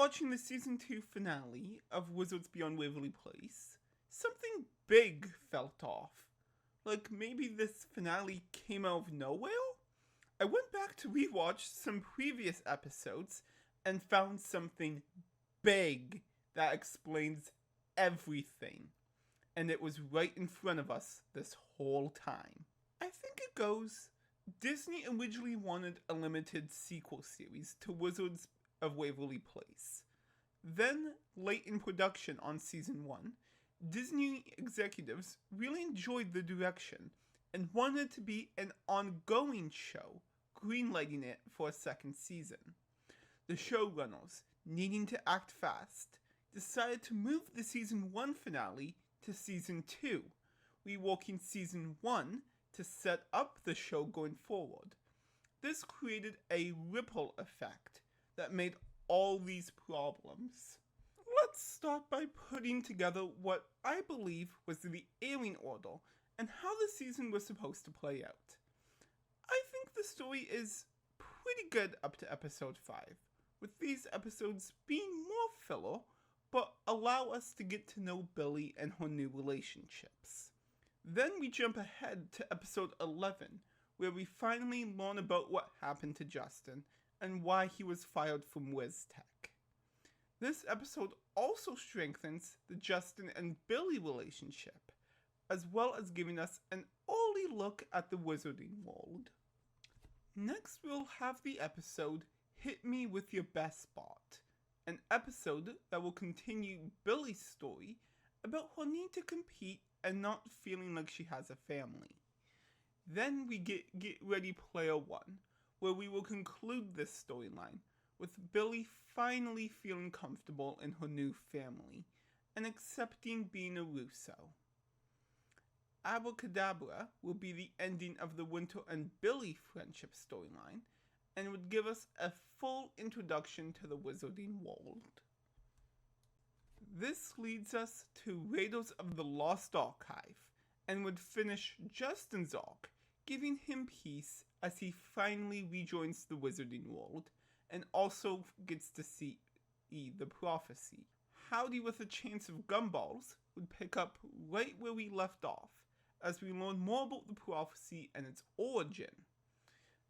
watching the season 2 finale of Wizards Beyond Waverly Place, something big felt off. Like maybe this finale came out of nowhere? I went back to rewatch some previous episodes and found something big that explains everything. And it was right in front of us this whole time. I think it goes, Disney originally wanted a limited sequel series to Wizards of Waverly Place. Then, late in production on season 1, Disney executives really enjoyed the direction and wanted it to be an ongoing show, greenlighting it for a second season. The showrunners, needing to act fast, decided to move the season 1 finale to season 2, reworking season 1 to set up the show going forward. This created a ripple effect that made all these problems. Let's start by putting together what I believe was the airing order and how the season was supposed to play out. I think the story is pretty good up to episode 5, with these episodes being more filler, but allow us to get to know Billy and her new relationships. Then we jump ahead to episode 11, where we finally learn about what happened to Justin and why he was fired from WizTech. This episode also strengthens the Justin and Billy relationship, as well as giving us an early look at the wizarding world. Next we'll have the episode Hit Me With Your Best Spot, an episode that will continue Billy's story about her need to compete and not feeling like she has a family. Then we get Ready Player One, where we will conclude this storyline with Billy finally feeling comfortable in her new family and accepting being a Russo. Abracadabra will be the ending of the Winter and Billy friendship storyline and would give us a full introduction to the wizarding world. This leads us to Raiders of the Lost Archive and would finish Justin's arc, giving him peace as he finally rejoins the wizarding world and also gets to see the prophecy. Howdy with a Chance of Gumballs would pick up right where we left off as we learn more about the prophecy and its origin.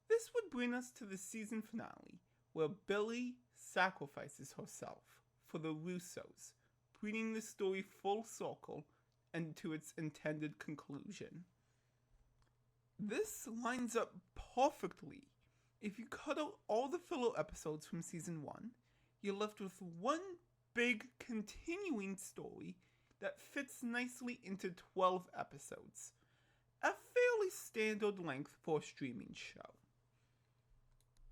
This would bring us to the season finale, where Billy sacrifices herself for the Russos, bringing the story full circle and to its intended conclusion. This lines up perfectly. If you cut out all the filler episodes from season 1, you're left with one big continuing story that fits nicely into 12 episodes, a fairly standard length for a streaming show.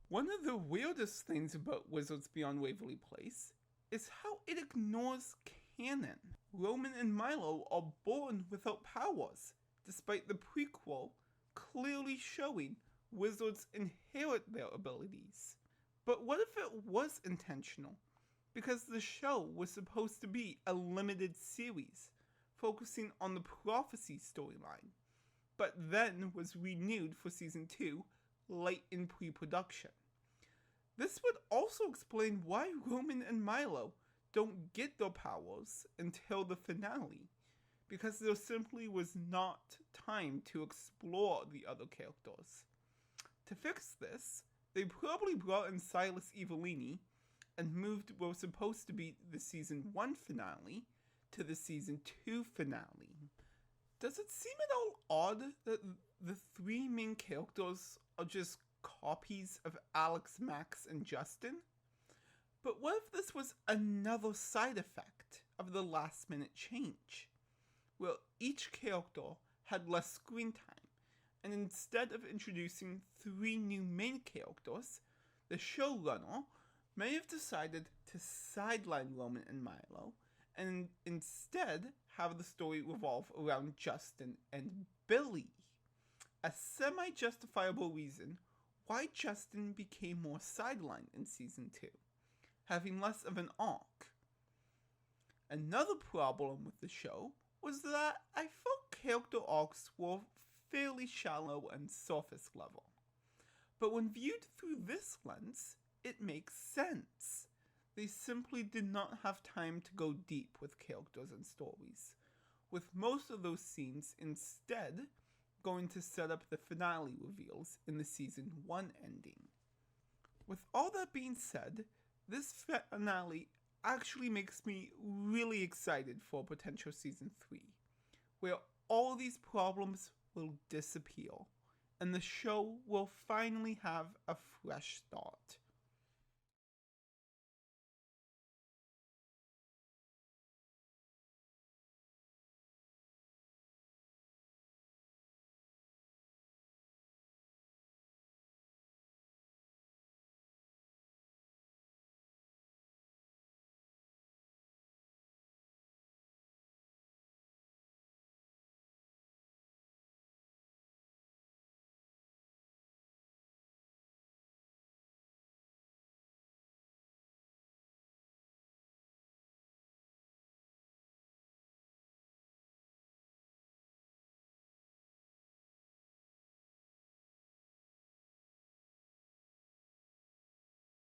One of the weirdest things about Wizards Beyond Waverly Place is how it ignores canon. Roman and Milo are born without powers, despite the prequel clearly showing wizards inherit their abilities. But what if it was intentional? Because the show was supposed to be a limited series, focusing on the prophecy storyline, but then was renewed for season 2 late in pre-production. This would also explain why Roman and Milo don't get their powers until the finale, because there simply was not time to explore the other characters. To fix this, they probably brought in Silas Evellini and moved what was supposed to be the season 1 finale to the season 2 finale. Does it seem at all odd that the 3 main characters are just copies of Alex, Max, and Justin? But what if this was another side effect of the last minute change? Well, each character had less screen time, and instead of introducing 3 new main characters, the showrunner may have decided to sideline Roman and Milo, and instead have the story revolve around Justin and Billy. A semi-justifiable reason why Justin became more sidelined in season 2, having less of an arc. Another problem with the show was that I felt character arcs were fairly shallow and surface level. But when viewed through this lens, it makes sense. they simply did not have time to go deep with characters and stories, with most of those scenes instead going to set up the finale reveals in the season 1 ending. With all that being said, this finale actually makes me really excited for potential season 3, where all these problems will disappear and the show will finally have a fresh start,